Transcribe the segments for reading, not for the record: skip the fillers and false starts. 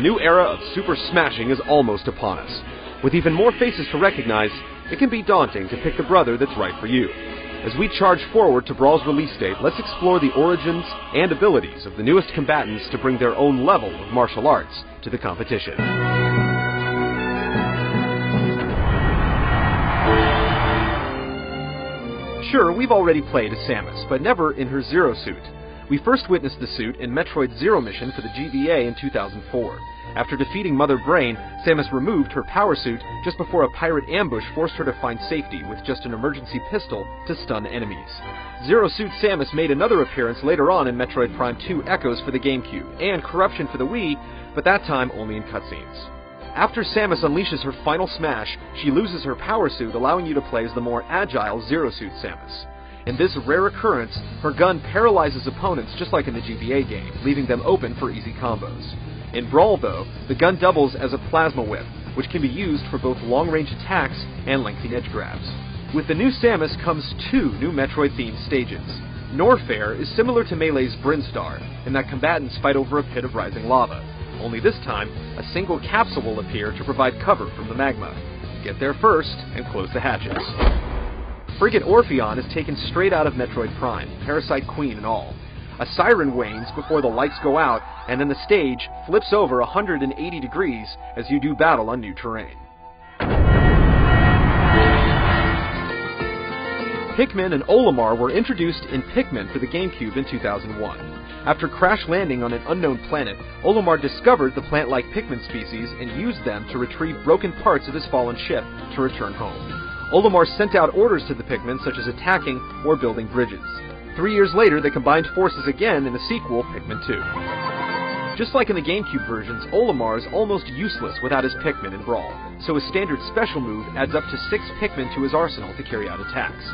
new era of super smashing is almost upon us. With even more faces to recognize, it can be daunting to pick the brother that's right for you. As we charge forward to Brawl's release date, let's explore the origins and abilities of the newest combatants to bring their own level of martial arts to the competition. Sure, we've already played as Samus, but never in her Zero suit. We first witnessed the suit in Metroid Zero Mission for the GBA in 2004. After defeating Mother Brain, Samus removed her power suit just before a pirate ambush forced her to find safety with just an emergency pistol to stun enemies. Zero Suit Samus made another appearance later on in Metroid Prime 2 Echoes for the GameCube, and Corruption for the Wii, but that time only in cutscenes. After Samus unleashes her final smash, she loses her power suit, allowing you to play as the more agile Zero Suit Samus. In this rare occurrence, her gun paralyzes opponents just like in the GBA game, leaving them open for easy combos. In Brawl, though, the gun doubles as a plasma whip, which can be used for both long-range attacks and lengthy edge grabs. With the new Samus comes two new Metroid-themed stages. Norfair is similar to Melee's Brinstar, in that combatants fight over a pit of rising lava. Only this time, a single capsule will appear to provide cover from the magma. Get there first, and close the hatches. Frigate Orpheon is taken straight out of Metroid Prime, Parasite Queen and all. A siren wanes before the lights go out, and then the stage flips over 180 degrees as you do battle on new terrain. Pikmin and Olimar were introduced in Pikmin for the GameCube in 2001. After crash landing on an unknown planet, Olimar discovered the plant-like Pikmin species and used them to retrieve broken parts of his fallen ship to return home. Olimar sent out orders to the Pikmin, such as attacking or building bridges. 3 years later, they combined forces again in the sequel, Pikmin 2. Just like in the GameCube versions, Olimar is almost useless without his Pikmin in Brawl, so his standard special move adds up to 6 Pikmin to his arsenal to carry out attacks.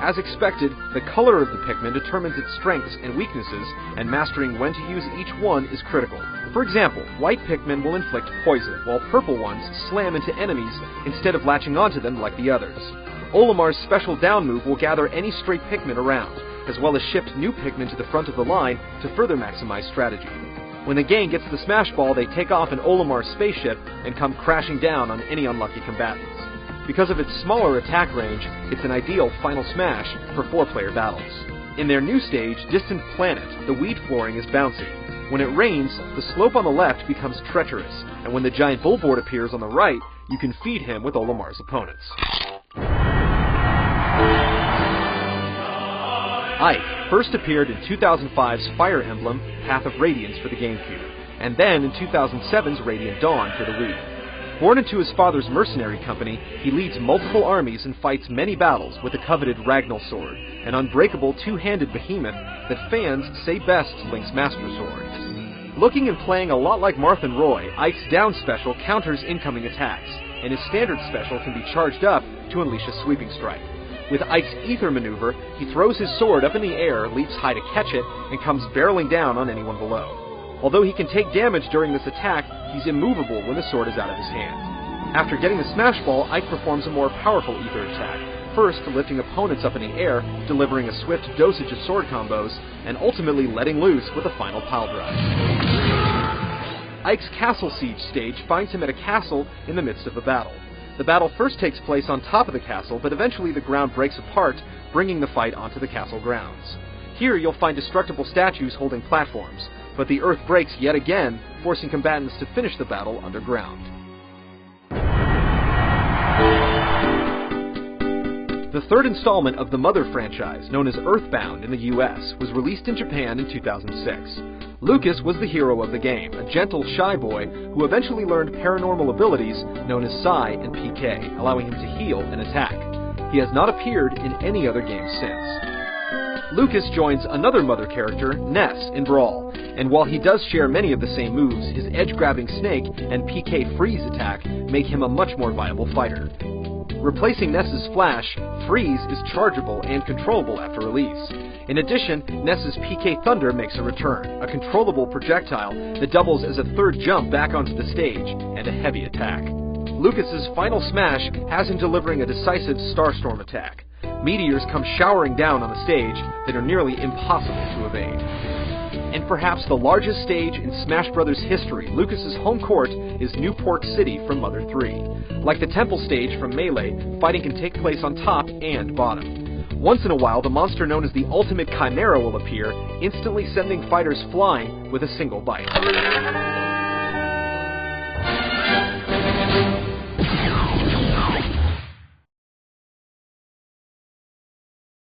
As expected, the color of the Pikmin determines its strengths and weaknesses, and mastering when to use each one is critical. For example, white Pikmin will inflict poison, while purple ones slam into enemies instead of latching onto them like the others. Olimar's special down move will gather any stray Pikmin around, as well as shift new Pikmin to the front of the line to further maximize strategy. When the gang gets the Smash Ball, they take off in Olimar's spaceship and come crashing down on any unlucky combatants. Because of its smaller attack range, it's an ideal final smash for 4-player battles. In their new stage, Distant Planet, the weed flooring is bouncy. When it rains, the slope on the left becomes treacherous, and when the giant bullboard appears on the right, you can feed him with Olimar's opponents. Ike first appeared in 2005's Fire Emblem Path of Radiance for the GameCube, and then in 2007's Radiant Dawn for the Wii. Born into his father's mercenary company, he leads multiple armies and fights many battles with the coveted Ragnall Sword, an unbreakable two-handed behemoth that fans say best Link's Master Sword. Looking and playing a lot like Marth and Roy, Ike's down special counters incoming attacks, and his standard special can be charged up to unleash a sweeping strike. With Ike's Ether maneuver, he throws his sword up in the air, leaps high to catch it, and comes barreling down on anyone below. Although he can take damage during this attack, he's immovable when the sword is out of his hand. After getting the Smash Ball, Ike performs a more powerful Ether attack, first lifting opponents up in the air, delivering a swift dosage of sword combos, and ultimately letting loose with a final pile drive. Ike's Castle Siege stage finds him at a castle in the midst of a battle. The battle first takes place on top of the castle, but eventually the ground breaks apart, bringing the fight onto the castle grounds. Here you'll find destructible statues holding platforms, but the earth breaks yet again, forcing combatants to finish the battle underground. The third installment of the Mother franchise, known as Earthbound in the US, was released in Japan in 2006. Lucas was the hero of the game, a gentle, shy boy who eventually learned paranormal abilities known as Psi and PK, allowing him to heal and attack. He has not appeared in any other game since. Lucas joins another Mother character, Ness, in Brawl, and while he does share many of the same moves, his edge-grabbing snake and PK freeze attack make him a much more viable fighter. Replacing Ness's Flash, Freeze is chargeable and controllable after release. In addition, Ness's PK Thunder makes a return, a controllable projectile that doubles as a third jump back onto the stage, and a heavy attack. Lucas's final smash has him delivering a decisive Starstorm attack. Meteors come showering down on the stage that are nearly impossible to evade. And perhaps the largest stage in Smash Bros. History, Lucas's home court is Newport City from Mother 3. Like the temple stage from Melee, fighting can take place on top and bottom. Once in a while, the monster known as the Ultimate Chimera will appear, instantly sending fighters flying with a single bite.